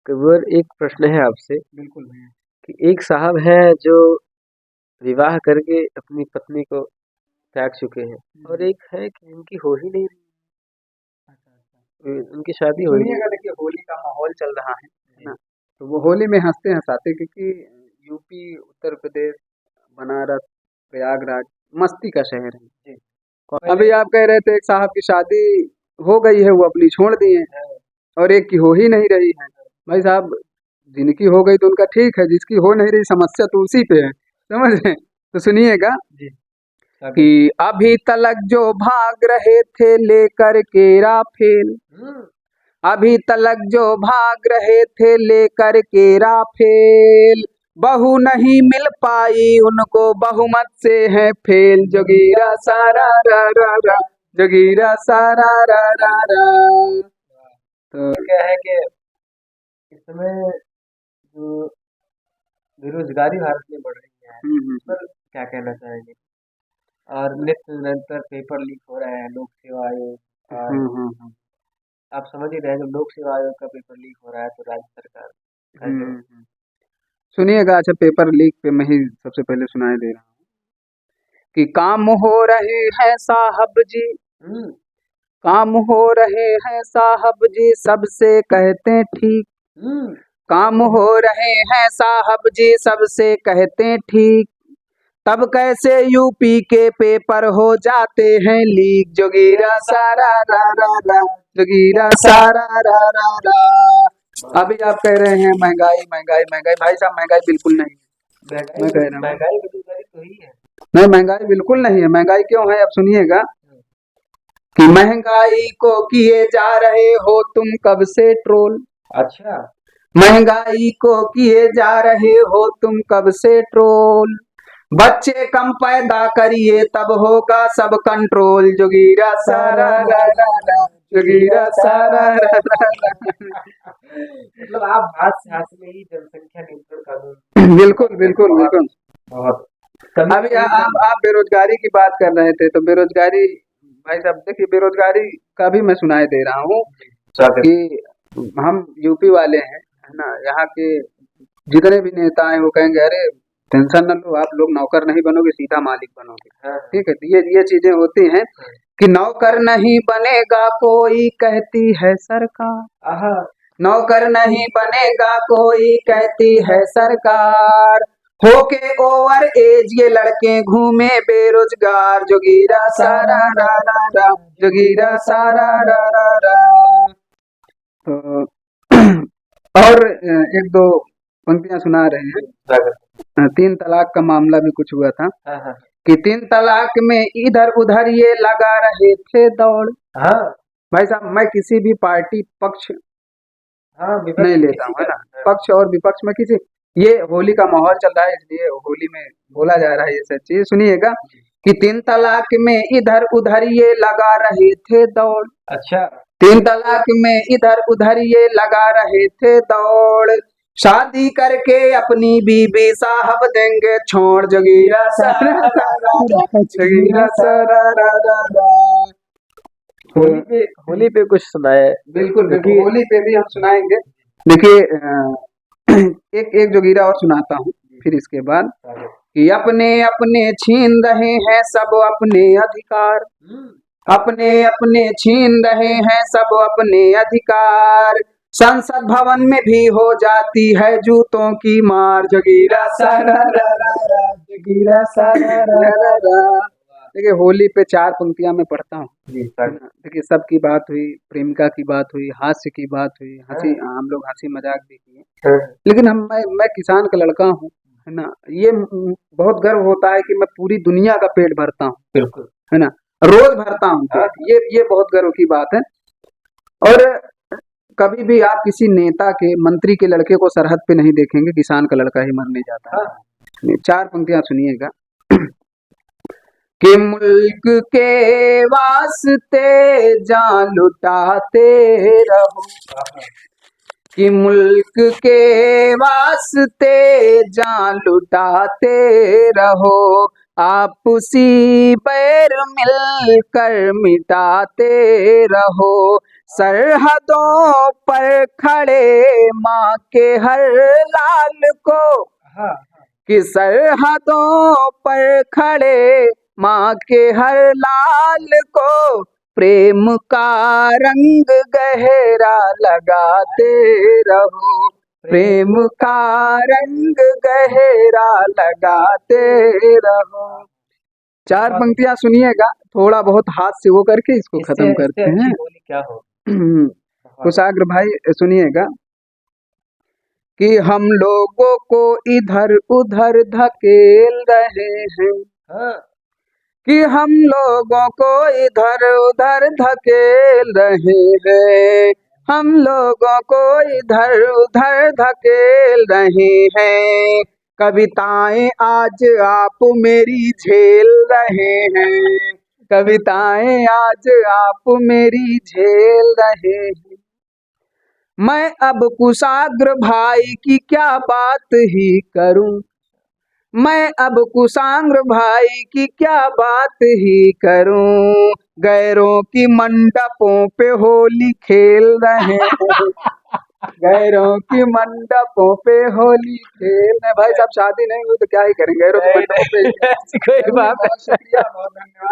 Cover एक प्रश्न है आपसे बिल्कुल भैया। कि एक साहब हैं जो विवाह करके अपनी पत्नी को त्याग चुके हैं और एक है कि जिनकी हो ही नहीं रही, उनकी शादी हो ही नहीं सुनिएगा, देखिए होली का माहौल चल रहा है ना, तो वो होली में हंसते हंसाते, क्योंकि यूपी, उत्तर प्रदेश, बनारस, प्रयागराज मस्ती का शहर है। जी। अभी आप कह रहे थे एक साहब की शादी हो गई है, वो अपनी छोड़ दिए हैं और एक की हो ही नहीं रही है। भाई साहब, जिनकी हो गई तो उनका ठीक है, जिसकी हो नहीं रही समस्या तो उसी पे है, समझ रहे हैं? तो सुनिएगा जी। कि अभी तलक जो भाग रहे थे लेकर के राफेल, अभी तलक जो भाग रहे थे लेकर के राफेल, बहू नहीं मिल पाई उनको, बहुमत से है फेल। जोगीरा सारा रा रा रा, जोगीरा सारा रा रा रा। तो क्या है कि इस समय जो बेरोजगारी भारत में बढ़ रही है उस पर क्या कहना चाहेंगे? और नित्य निरंतर पेपर लीक हो रहा है, लोक सेवा आयोग और आप समझ ही रहे हैं, जब लोक सेवा आयोग का पेपर लीक हो रहा है तो राज्य सरकार कैसे? सुनिएगा। अच्छा, पेपर लीक पे मैं ही सबसे पहले सुनाई दे रहा हूँ कि काम हो रहे हैं साहब जी, काम हो रहे हैं साहब जी, सबसे कहते ठीक। काम हो रहे हैं साहब जी, सबसे कहते ठीक, तब कैसे यूपी के पेपर हो जाते हैं लीक। जोगीरा सारा रा रा रा, जोगीरा सारा रा रा रा। अभी आप कह रहे हैं महंगाई महंगाई महंगाई, भाई साहब महंगाई बिल्कुल नहीं है। मैं कह रहा हूँ महंगाई बेरोजगारी तो ही है। नहीं, महंगाई बिल्कुल नहीं है। महंगाई क्यों है, अब सुनिएगा कि महंगाई को किए जा रहे हो तुम कब से ट्रोल। अच्छा। महंगाई को किए जा रहे हो तुम कब से ट्रोल, बच्चे कम पैदा करिए तब होगा सब कंट्रोल। जोगीरा सारा रा रा रा, जोगीरा सारा रा रा रा। मतलब आप हाथ से हाथ में ही जनसंख्या नियंत्रण कानून बिल्कुल बिल्कुल बिल्कुल। बहुत अभी आप बेरोजगारी की बात कर रहे थे, तो बेरोजगारी, भाई साहब देखिए, बेरोजगारी का भी मैं सुनाई दे रहा हूँ कि हम यूपी वाले हैं, है ना, यहाँ के जितने भी नेता हैं वो कहेंगे अरे टेंशन न लो, आप लोग नौकर नहीं बनोगे, सीधा मालिक बनोगे। ठीक है, तो ये चीजें होती हैं कि नौकर नहीं बनेगा कोई कहती है सरकार, नौकर नहीं बनेगा कोई कहती है सरकार, होके ओवर एज ये लड़के घूमे बेरोजगार। जोगीरा सारा रा रा रा, जोगीरा सारा रा रा रा। तो और एक दो पंक्तियां सुना रहे हैं। 3 तलाक का मामला भी कुछ हुआ था कि 3 तलाक में इधर उधर ये लगा रहे थे दौड़। भाई साहब, मैं किसी भी पार्टी पक्ष नहीं लेता हूँ, है ना, पक्ष और विपक्ष में किसी, ये होली का माहौल चल रहा है इसलिए होली में बोला जा रहा है ये सब चीज। सुनिएगा कि 3 तलाक में इधर उधर ये लगा रहे थे दौड़। अच्छा। 3 तलाक में इधर उधर ये लगा रहे थे दौड़, शादी करके अपनी बीबी साहब देंगे छोड़। जोगीरा सारा रा रा रा, जोगीरा सारा रा रा रा। होली पे कुछ सुनाए। बिल्कुल बिल्कुल, होली पे भी हम सुनाएंगे। देखिए एक एक जोगीरा और सुनाता हूँ फिर इसके बाद कि अपने अपने छीन रहे हैं सब अपने अधिकार, अपने अपने छीन रहे हैं सब अपने अधिकार, संसद भवन में भी हो जाती है जूतों की मार। जोगीरा सारा रा रा रा, जोगीरा सारा रा रा रा। देखिए होली पे 4 पंक्तियां मैं पढ़ता हूँ। देखिए सबकी बात हुई, प्रेमिका की बात हुई, हास्य की बात हुई, हंसी, हम लोग हंसी मजाक भी किए, लेकिन मैं किसान का लड़का हूँ, है ना, ये बहुत गर्व होता है कि मैं पूरी दुनिया का पेट भरता हूँ, बिल्कुल, है ना, रोज भरता हूँ। ये बहुत गर्व की बात है। और कभी भी आप किसी नेता के, मंत्री के लड़के को सरहद पे नहीं देखेंगे, किसान का लड़का ही मरने जाता है। 4 पंक्तियां सुनिएगा कि मुल्क के वास्ते जान लुटाते रहो, कि मुल्क के वास्ते जान लुटाते रहो, आपसी बैर मिलकर मिटाते रहो, सरहदों पर खड़े माँ के हर लाल को, हाँ कि सरहदों पर खड़े माँ के हर लाल को प्रेम का रंग गहरा लगाते रहो, प्रेम का रंग गहरा लगाते रहो। चार पंक्तियां सुनिएगा, थोड़ा बहुत हाथ से वो करके इसको खत्म करते हैं। बोली क्या हो कुशाग्र भाई सुनिएगा कि हम लोगों को इधर उधर धकेल रहे हैं, हाँ कि हम लोगों को इधर उधर धकेल रहे हैं, हम लोगों को इधर उधर धकेल रहे हैं, कविताएं आज आप मेरी झेल रहे हैं, कविताएं आज आप मेरी झेल रहे हैं। मैं अब कुशाग्र भाई की क्या बात ही करूं, मैं अब कुशाग्र भाई की क्या बात ही करूं, गैरों की मंडपों पे होली खेल रहे हैं, गैरों की मंडपों पे होली खेल रहे। भाई साहब शादी नहीं हुई तो क्या ही करेंगे, गैरों की मंडपों पे। कोई बात। बहुत शुक्रिया, बहुत धन्यवाद।